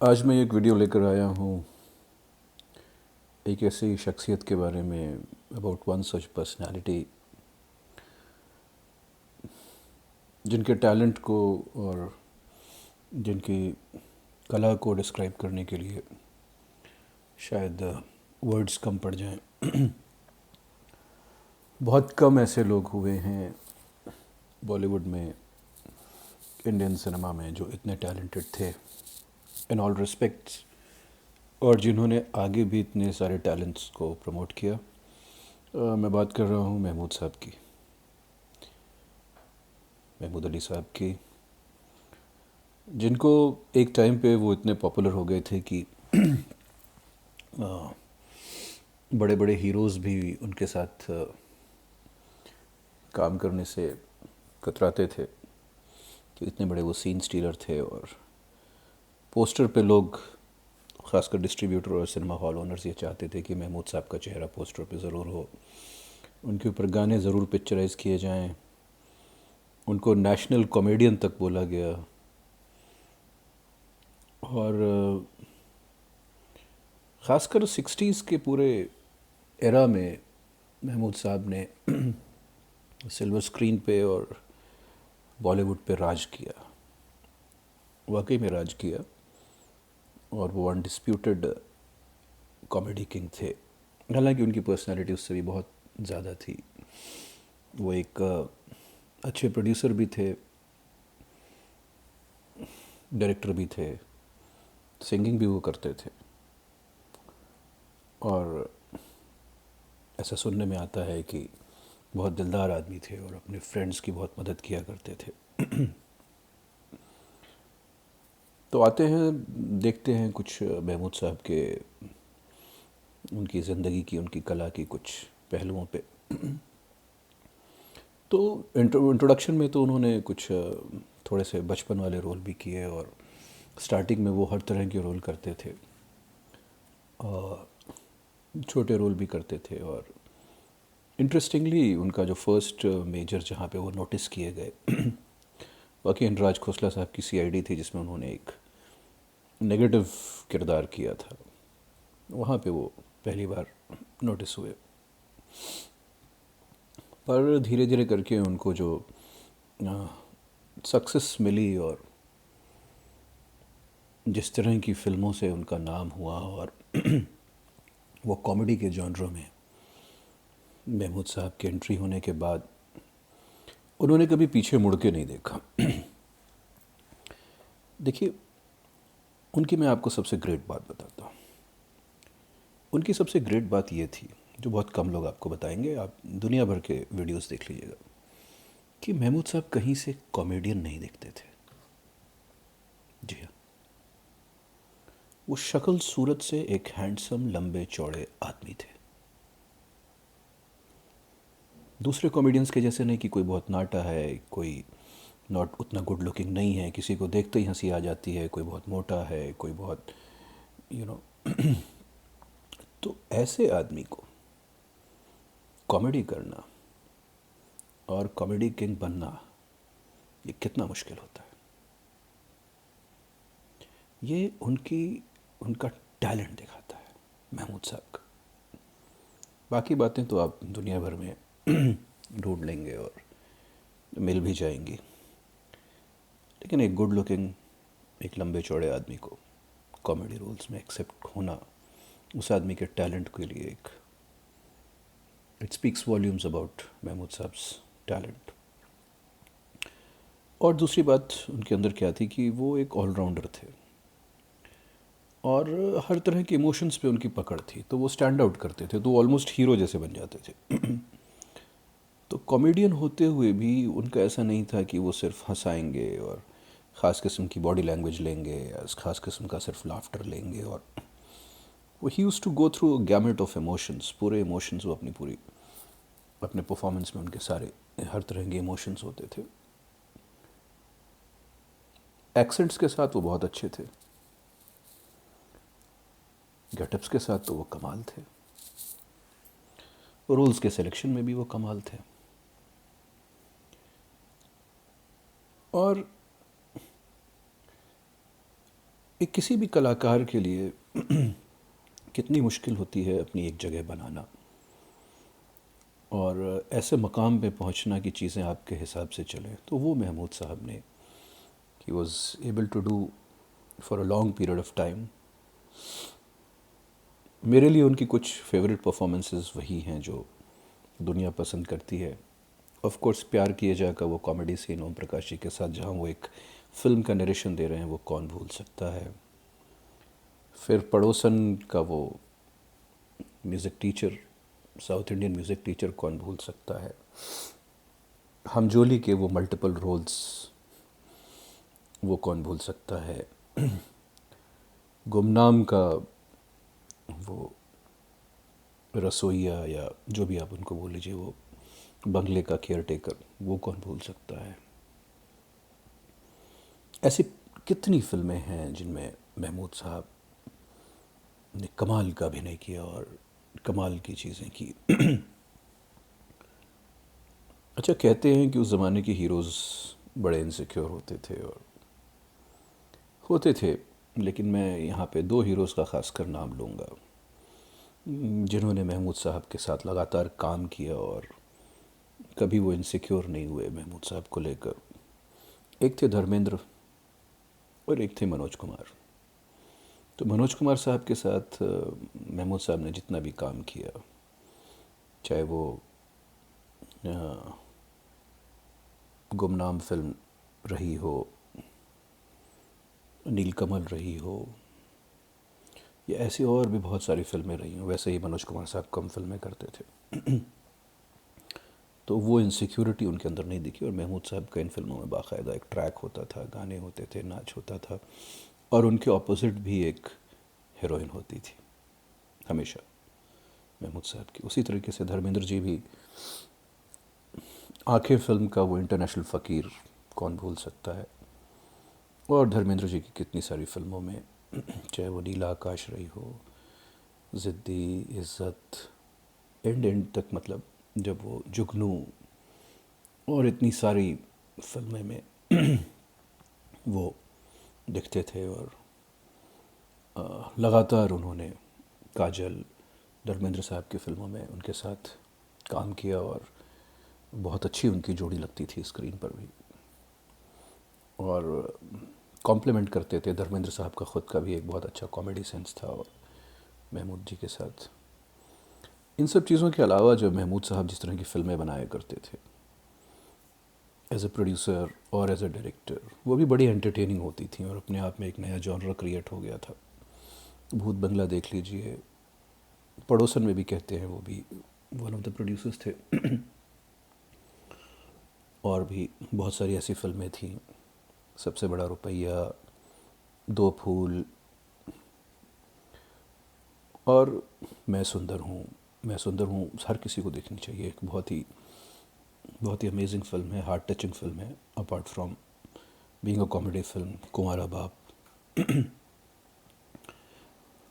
आज मैं एक वीडियो लेकर आया हूँ एक ऐसी शख्सियत के बारे में, अबाउट वन सच पर्सनालिटी जिनके टैलेंट को और जिनकी कला को डिस्क्राइब करने के लिए शायद वर्ड्स कम पड़ जाएं। बहुत कम ऐसे लोग हुए हैं बॉलीवुड में, इंडियन सिनेमा में, जो इतने टैलेंटेड थे इन ऑल रिस्पेक्ट्स, और जिन्होंने आगे भी इतने सारे टैलेंट्स को प्रमोट किया। मैं बात कर रहा हूँ महमूद साहब की, महमूद अली साहब की, जिनको एक टाइम पे वो इतने पॉपुलर हो गए थे कि बड़े बड़े हीरोज़ भी उनके साथ काम करने से कतराते थे कि इतने बड़े वो सीन स्टीलर थे। और पोस्टर पे लोग, ख़ासकर डिस्ट्रीब्यूटर और सिनेमा हॉल ओनर्स, ये चाहते थे कि महमूद साहब का चेहरा पोस्टर पे ज़रूर हो, उनके ऊपर गाने ज़रूर पिक्चराइज़ किए जाएं। उनको नेशनल कॉमेडियन तक बोला गया। और ख़ासकर 60s के पूरे एरा में महमूद साहब ने सिल्वर स्क्रीन पे और बॉलीवुड पे राज किया, वाकई में राज किया। और वो अनडिस्प्यूटेड कॉमेडी किंग थे। हालांकि उनकी पर्सनालिटी उससे भी बहुत ज़्यादा थी। वो एक अच्छे प्रोड्यूसर भी थे, डायरेक्टर भी थे, सिंगिंग भी वो करते थे। और ऐसा सुनने में आता है कि बहुत दिलदार आदमी थे और अपने फ्रेंड्स की बहुत मदद किया करते थे। तो आते हैं, देखते हैं कुछ महमूद साहब के, उनकी ज़िंदगी की, उनकी कला की कुछ पहलुओं पे। तो इंट्रोडक्शन में तो उन्होंने कुछ थोड़े से बचपन वाले रोल भी किए, और स्टार्टिंग में वो हर तरह के रोल करते थे, और छोटे रोल भी करते थे। और इंटरेस्टिंगली उनका जो फर्स्ट मेजर जहाँ पे वो नोटिस किए गए बाकी राज खोसला साहब की सीआईडी थी, जिसमें उन्होंने एक नेगेटिव किरदार किया था। वहाँ पे वो पहली बार नोटिस हुए। पर धीरे धीरे करके उनको जो सक्सेस मिली, और जिस तरह की फ़िल्मों से उनका नाम हुआ, और वो कॉमेडी के जॉनर में महमूद साहब की एंट्री होने के बाद उन्होंने कभी पीछे मुड़ के नहीं देखा। देखिए, उनकी मैं आपको सबसे ग्रेट बात बताता हूँ। उनकी सबसे ग्रेट बात ये थी, जो बहुत कम लोग आपको बताएंगे, आप दुनिया भर के वीडियोस देख लीजिएगा, कि महमूद साहब कहीं से कॉमेडियन नहीं दिखते थे। जी हाँ, वो शक्ल सूरत से एक हैंडसम, लंबे चौड़े आदमी थे। दूसरे कॉमेडियंस के जैसे नहीं कि कोई बहुत नाटा है, कोई नॉट उतना गुड लुकिंग नहीं है, किसी को देखते ही हंसी आ जाती है, कोई बहुत मोटा है, कोई बहुत यू नो तो ऐसे आदमी को कॉमेडी करना और कॉमेडी किंग बनना, ये कितना मुश्किल होता है। ये उनका टैलेंट दिखाता है महमूद साहब का। बाकी बातें तो आप दुनिया भर में ढूंढ लेंगे और मिल भी जाएंगी, लेकिन एक गुड लुकिंग, एक लंबे चौड़े आदमी को कॉमेडी रोल्स में एक्सेप्ट होना, उस आदमी के टैलेंट के लिए एक it speaks volumes about Mehmood Sahab's talent. और दूसरी बात उनके अंदर क्या थी कि वो एक ऑलराउंडर थे, और हर तरह के इमोशंस पे उनकी पकड़ थी, तो वो स्टैंड आउट करते थे, तो वो ऑलमोस्ट हीरो जैसे बन जाते थे। तो कॉमेडियन होते हुए भी उनका ऐसा नहीं था कि वो सिर्फ हंसाएंगे और ख़ास किस्म की बॉडी लैंग्वेज लेंगे, या ख़ास किस्म का सिर्फ लाफ्टर लेंगे। और वो ही use to go through gamut of emotions, पूरे इमोशंस वो अपने परफॉर्मेंस में, उनके सारे हर तरह के इमोशंस होते थे। एक्सेंट्स के साथ वो बहुत अच्छे थे, गेटअप्स के साथ तो वो कमाल थे, रोल्स के सिलेक्शन में भी वो कमाल थे। और एक किसी भी कलाकार के लिए कितनी मुश्किल होती है अपनी एक जगह बनाना और ऐसे मकाम पे पहुंचना कि चीज़ें आपके हिसाब से चलें। तो वो महमूद साहब ने he was able to do for a long period of time. मेरे लिए उनकी कुछ फेवरेट परफॉर्मेंसेस वही हैं जो दुनिया पसंद करती है। ऑफ कोर्स प्यार किए जा का वो कॉमेडी सीन ओम प्रकाश जी के साथ जहाँ वो एक फ़िल्म का नरेशन दे रहे हैं, वो कौन भूल सकता है। फिर पड़ोसन का वो music teacher, south Indian music teacher, कौन भूल सकता है। हमजोली के वो मल्टीपल रोल्स, वो कौन भूल सकता है। गुमनाम का वो रसोइया या जो भी आप उनको बोल लीजिए, वो बंगले का केयर टेकर, वो कौन भूल सकता है। ऐसी कितनी फिल्में हैं जिनमें महमूद साहब ने कमाल का अभिनय किया और कमाल की चीज़ें की। अच्छा, कहते हैं कि उस ज़माने के हीरोज़ बड़े इनसिक्योर होते थे, लेकिन मैं यहाँ पे दो हीरोज़ का खासकर नाम लूँगा जिन्होंने महमूद साहब के साथ लगातार काम किया और कभी वो इनसिक्योर नहीं हुए महमूद साहब को लेकर। एक थे धर्मेंद्र और एक थे मनोज कुमार। तो मनोज कुमार साहब के साथ महमूद साहब ने जितना भी काम किया, चाहे वो गुमनाम फिल्म रही हो, नीलकमल रही हो, या ऐसी और भी बहुत सारी फिल्में रही हों, वैसे ही मनोज कुमार साहब कम फिल्में करते थे। तो वो इनसिक्योरिटी उनके अंदर नहीं दिखी। और महमूद साहब का इन फिल्मों में बाकायदा एक ट्रैक होता था, गाने होते थे, नाच होता था, और उनके ऑपोजिट भी एक हीरोइन होती थी हमेशा महमूद साहब की। उसी तरीके से धर्मेंद्र जी भी, आंखें फिल्म का वो इंटरनेशनल फ़कीर कौन भूल सकता है। और धर्मेंद्र जी की कितनी सारी फिल्मों में, चाहे वो नीला आकाश रही हो, ज़िद्दी, इज़्ज़त, एंड तक, मतलब जब वो जुगनू और इतनी सारी फिल्में में वो दिखते थे। और लगातार उन्होंने काजल, धर्मेंद्र साहब की फ़िल्मों में उनके साथ काम किया और बहुत अच्छी उनकी जोड़ी लगती थी स्क्रीन पर भी, और कॉम्प्लीमेंट करते थे। धर्मेंद्र साहब का ख़ुद का भी एक बहुत अच्छा कॉमेडी सेंस था और महमूद जी के साथ। इन सब चीज़ों के अलावा जब महमूद साहब जिस तरह की फ़िल्में बनाया करते थे एज ए प्रोड्यूसर और एज ए डायरेक्टर, वो भी बड़ी एंटरटेनिंग होती थी और अपने आप में एक नया जॉनर क्रिएट हो गया था। भूत बंगला देख लीजिए, पड़ोसन में भी कहते हैं वो भी वन ऑफ द प्रोड्यूसर्स थे। और भी बहुत सारी ऐसी फिल्में थीं, सबसे बड़ा रुपया, दो फूल, और मैं सुंदर हूँ हर किसी को देखनी चाहिए। एक बहुत ही अमेजिंग फिल्म है, हार्ट टचिंग फिल्म है, apart from being a comedy film. Kunwara Baap,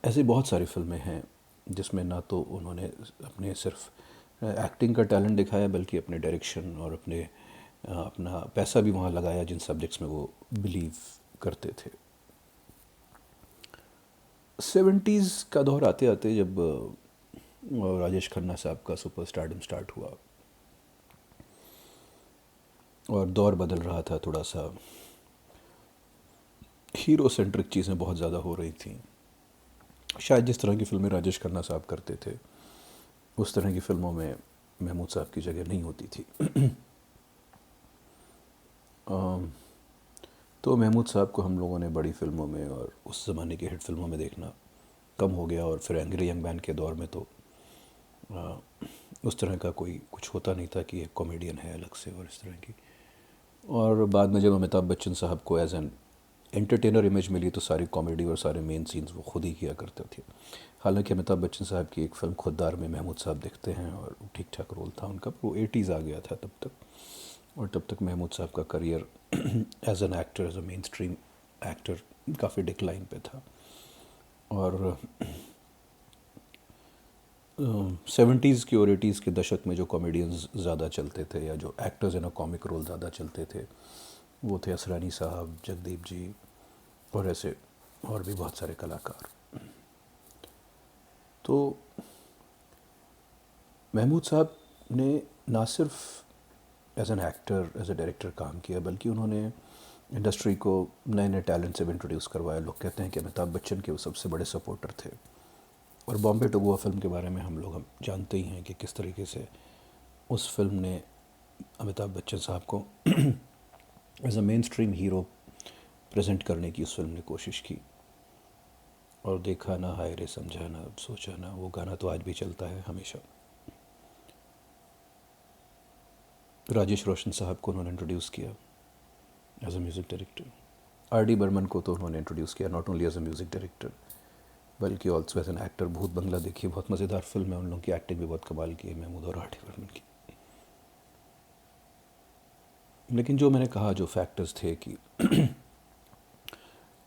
ऐसी बहुत सारी फिल्में हैं जिसमें ना तो उन्होंने अपने सिर्फ एक्टिंग का टैलेंट दिखाया, बल्कि अपने डायरेक्शन और अपना पैसा भी वहाँ लगाया जिन सब्जेक्ट्स में वो बिलीव करते थे। 70s का दौर आते आते जब राजेश खन्ना साहब का सुपर स्टारडम स्टार्ट हुआ और दौर बदल रहा था, थोड़ा सा हीरो सेंट्रिक चीज़ें बहुत ज़्यादा हो रही थी। शायद जिस तरह की फिल्में राजेश खन्ना साहब करते थे उस तरह की फ़िल्मों में महमूद साहब की जगह नहीं होती थी। तो महमूद साहब को हम लोगों ने बड़ी फिल्मों में और उस ज़माने की हिट फिल्मों में देखना कम हो गया। और फिर एंग्री यंग मैन के दौर में तो उस तरह का कोई कुछ होता नहीं था कि एक कॉमेडियन है अलग से और इस तरह की। और बाद में जब अमिताभ बच्चन साहब को एज एन एंटरटेनर इमेज मिली तो सारी कॉमेडी और सारे मेन सीन्स वो खुद ही किया करते थे। हालांकि अमिताभ बच्चन साहब की एक फ़िल्म खुददार में महमूद साहब दिखते हैं और ठीक ठाक रोल था उनका, वो 80s आ गया था तब तक। और तब तक महमूद साहब का career as an actor, as a mainstream actor काफ़ी डिक्लाइन पे था। और 70s की और 80s के दशक में जो कॉमेडियंस ज़्यादा चलते थे या जो actors in a comic role ज़्यादा चलते थे वो थे असरानी साहब, जगदीप जी और ऐसे और भी बहुत सारे कलाकार। तो महमूद साहब ने ना सिर्फ as an actor, as a director काम किया, बल्कि उन्होंने इंडस्ट्री को नए नए टैलेंट से भी इंट्रोड्यूस करवाया। लोग कहते हैं कि अमिताभ बच्चन के वो सबसे बड़े सपोर्टर थे। और बॉम्बे टू गोवा फिल्म के बारे में हम जानते ही हैं कि किस तरीके से उस फिल्म ने अमिताभ बच्चन साहब को as a mainstream hero present करने की उस फिल्म ने कोशिश की। और देखा ना हाय रे, समझा ना, सोचा ना, वो गाना तो आज भी चलता है हमेशा। राजेश रोशन साहब को उन्होंने इंट्रोड्यूस किया as a music director. R D Burman को तो उन्होंने इंट्रोड्यूस किया not only as a music director बल्कि also as an actor. Bhoot Bangla देखिए, बहुत मज़ेदार फिल्म है, उन लोगों की एक्टिंग भी बहुत कमाल की है, महमूद और आर डी बर्मन की। लेकिन जो मैंने कहा, जो फैक्टर्स थे कि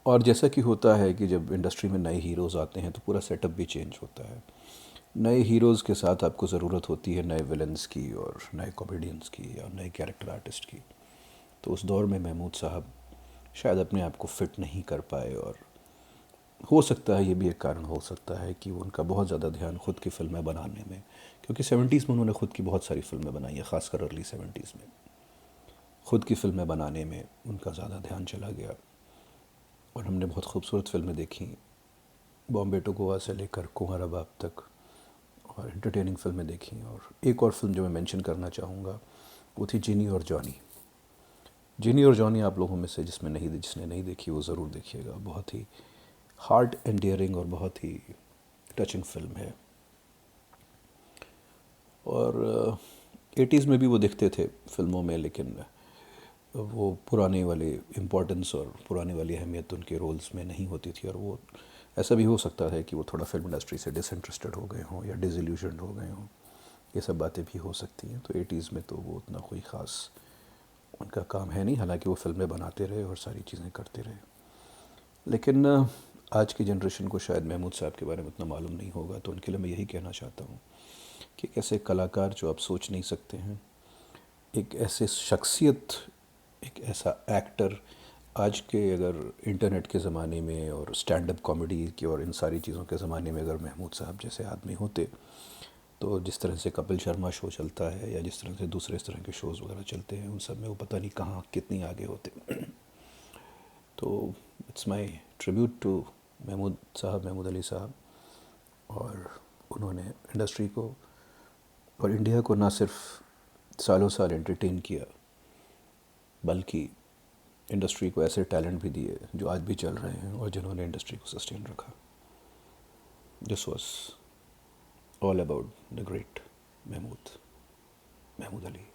और जैसा कि होता है कि जब इंडस्ट्री में नए हीरोज़ आते हैं तो पूरा सेटअप भी चेंज होता है। नए हीरोज़ के साथ आपको ज़रूरत होती है नए विलन्स की और नए कॉमेडियंस की या नए कैरेक्टर आर्टिस्ट की। तो उस दौर में महमूद साहब शायद अपने आप को फिट नहीं कर पाए। और हो सकता है ये भी एक कारण हो सकता है कि उनका बहुत ज़्यादा ध्यान खुद की फ़िल्में बनाने में, क्योंकि 70s में उन्होंने खुद की बहुत सारी फ़िल्में बनाई हैं, ख़ासकर अर्ली 70s में खुद की फ़िल्में बनाने में उनका ज़्यादा ध्यान चला गया। और हमने बहुत खूबसूरत फ़िल्में देखी, बॉम्बे टू गोवा से लेकर कुंवरा बाप तक, और एंटरटेनिंग फ़िल्में देखी। और एक और फिल्म जो मैं मेंशन करना चाहूँगा वो थी जिनी और जॉनी। जिनी और जॉनी आप लोगों में से जिसने नहीं देखी वो ज़रूर देखिएगा। बहुत ही हार्ट एंडियरिंग और बहुत ही टचिंग फिल्म है। और 80s में भी वो दिखते थे फिल्मों में, लेकिन वो पुराने वाले इम्पोर्टेंस और पुराने वाली अहमियत उनके रोल्स में नहीं होती थी। और वो ऐसा भी हो सकता है कि वो थोड़ा फिल्म इंडस्ट्री से डिसइंटरेस्टेड हो गए हों या डिसइल्यूशन्ड हो गए हों, ये सब बातें भी हो सकती हैं। तो 80s में तो वो उतना कोई ख़ास उनका काम है नहीं, हालांकि वो फिल्में बनाते रहे और सारी चीज़ें करते रहे। लेकिन आज की जनरेशन को शायद महमूद साहब के बारे में उतना मालूम नहीं होगा, तो उनके लिए मैं यही कहना चाहता हूँ कि एक ऐसे कलाकार जो आप सोच नहीं सकते हैं, एक ऐसे शख्सियत, एक ऐसा एक्टर, आज के अगर इंटरनेट के ज़माने में और स्टैंड अप कॉमेडी की और इन सारी चीज़ों के ज़माने में अगर महमूद साहब जैसे आदमी होते, तो जिस तरह से कपिल शर्मा शो चलता है या जिस तरह से दूसरे इस तरह के शोज़ वगैरह चलते हैं, उन सब में वो पता नहीं कहाँ कितनी आगे होते। तो it's my tribute to Mahmood Ali साहब। और उन्होंने इंडस्ट्री को और इंडिया को ना सिर्फ सालों साल एंटरटेन किया, बल्कि इंडस्ट्री को ऐसे टैलेंट भी दिए जो आज भी चल रहे हैं और जिन्होंने इंडस्ट्री को सस्टेन रखा। This was all about the great Mahmood Ali.